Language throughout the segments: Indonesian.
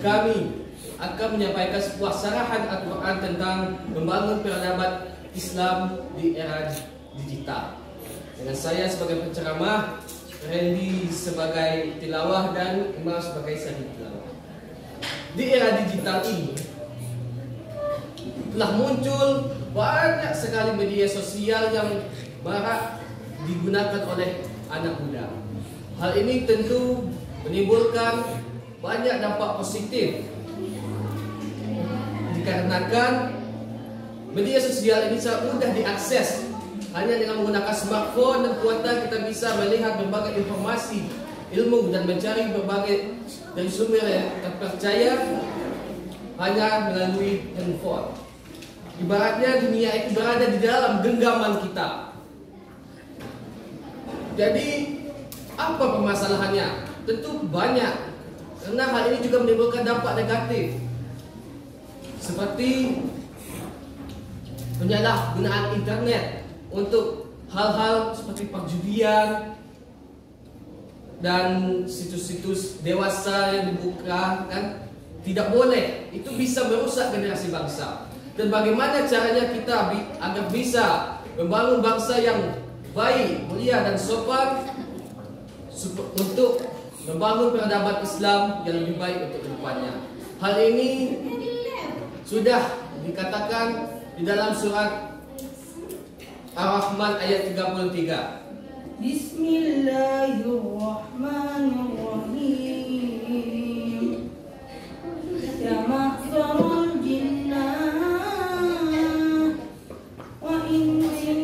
kami akan menyampaikan sebuah sarahan Al-Quran tentang membangun peradaban Islam di era digital. Dengan saya sebagai penceramah, Randy sebagai tilawah, dan Imam sebagai sahih tilawah. Di era digital ini telah muncul banyak sekali media sosial yang marak digunakan oleh anak muda. Hal ini tentu menimbulkan banyak dampak positif, dikarenakan media sosial ini sangat mudah diakses. Hanya dengan menggunakan smartphone dan kuota kita bisa melihat berbagai informasi, ilmu, dan mencari berbagai dari sumber yang terpercaya hanya melalui handphone. Ibaratnya dunia itu berada di dalam genggaman kita. Jadi apa permasalahannya? Tentu banyak, karena hal ini juga menimbulkan dampak negatif, seperti penyalahgunaan internet untuk hal-hal seperti perjudian dan situs-situs dewasa yang dibuka, kan tidak boleh. Itu bisa merusak generasi bangsa. Dan bagaimana caranya kita agar bisa membangun bangsa yang baik, mulia, dan sopan untuk membangun peradaban Islam yang lebih baik untuk kedepannya. Hal ini sudah dikatakan di dalam surat Ar-Rahman ayat 33. Bismillahirrahmanirrahim. Ya ma'syarul jinnah wa insis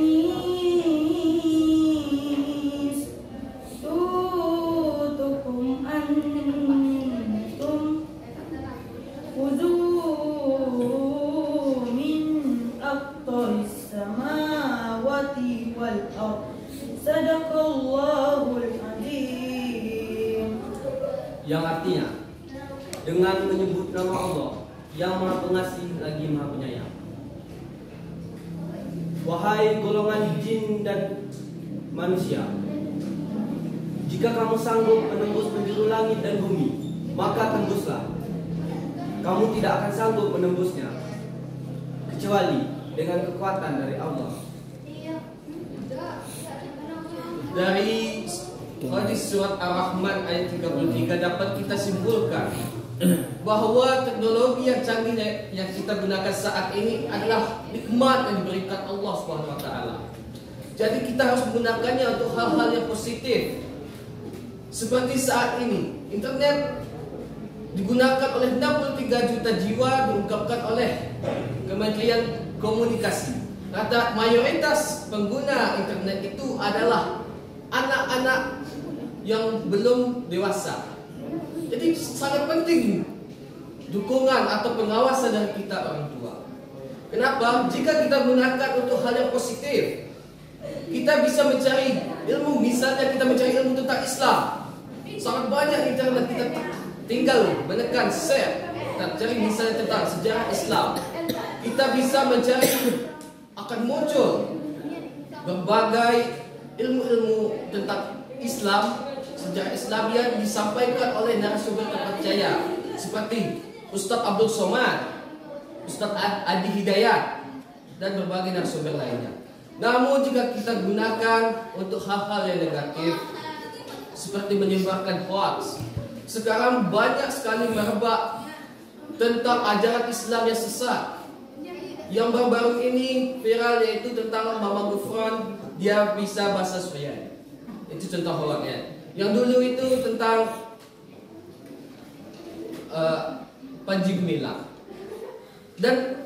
tutukum antum khudhu min aqtaris samawati wal ard. Sadaqallahul azim. Yang artinya, dengan menyebut nama Allah yang Maha Pengasih lagi Maha Penyayang. Wahai golongan jin dan manusia, jika kamu sanggup menembus penjuru langit dan bumi, maka tembuslah. Kamu tidak akan sanggup menembusnya kecuali dengan kekuatan dari Allah. Dari hadis surat Ar-Rahman ayat 33 dapat kita simpulkan bahwa teknologi yang canggih yang kita gunakan saat ini adalah nikmat yang diberikan Allah Subhanahu wa taala. Jadi kita harus menggunakannya untuk hal-hal yang positif. Seperti saat ini, internet digunakan oleh 63 juta jiwa, diungkapkan oleh Kementerian Komunikasi. Rata mayoritas pengguna internet itu adalah anak-anak yang belum dewasa. Jadi sangat penting dukungan atau pengawasan dari kita orang tua. Kenapa? Jika kita gunakan untuk hal yang positif, kita bisa mencari ilmu. Misalnya kita mencari ilmu tentang Islam. Sangat banyak internet, kita tinggal menekan share, kita cari misalnya tentang sejarah Islam. Kita bisa mencari, akan muncul berbagai ilmu-ilmu tentang Islam, sejarah Islam yang disampaikan oleh narasumber terpercaya seperti Ustadz Abdul Somad, Ustadz Adi Hidayat, dan berbagai narasumber lainnya. Namun jika kita gunakan untuk hal-hal yang negatif seperti menyebarkan hoax, sekarang banyak sekali merebak tentang ajaran Islam yang sesat. Yang baru-baru ini viral yaitu tentang Mama Gufron, dia bisa bahasa Suriah. Itu contoh hoaxnya. Yang dulu itu tentang Panji Gumilang. Dan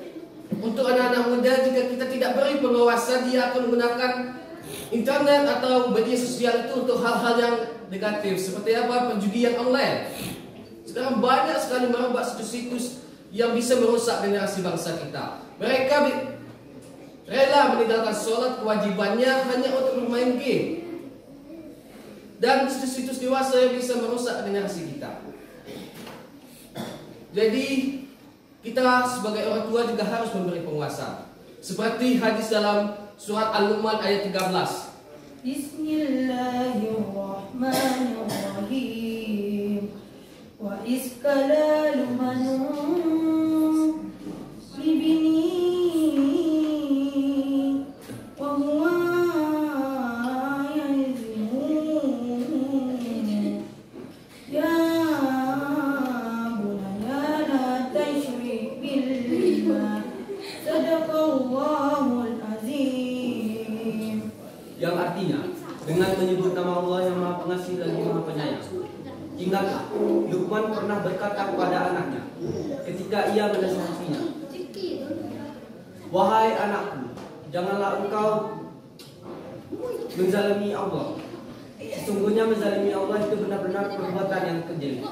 untuk anak-anak muda, jika kita tidak beri pengawasan, dia akan menggunakan internet atau media sosial itu untuk hal-hal yang negatif. Seperti apa? Perjudian online. Sekarang banyak sekali merebak situs-situs yang bisa merusak generasi bangsa kita. Mereka rela meninggalkan sholat kewajibannya hanya untuk bermain game. Dan situs-situs dewasa yang bisa merusak generasi kita. Jadi kita sebagai orang tua juga harus memberi penguasaan. Seperti hadis dalam surat Al-Luqman ayat 13. Bismillahirrahmanirrahim. Wa iskala lumanu libini wa huwa yazimu ya bunaya la tashrik billah sadaqallahul azim. Yang artinya dengan menyebut nama Allah yang Maha Pengasih lagi Maha Penyayang. Ingatlah, Luqman pernah berkata kepada anaknya ketika ia menasihatinya, "Wahai anakku, janganlah engkau menzalimi Allah. Sesungguhnya menzalimi Allah itu benar-benar perbuatan yang kejam.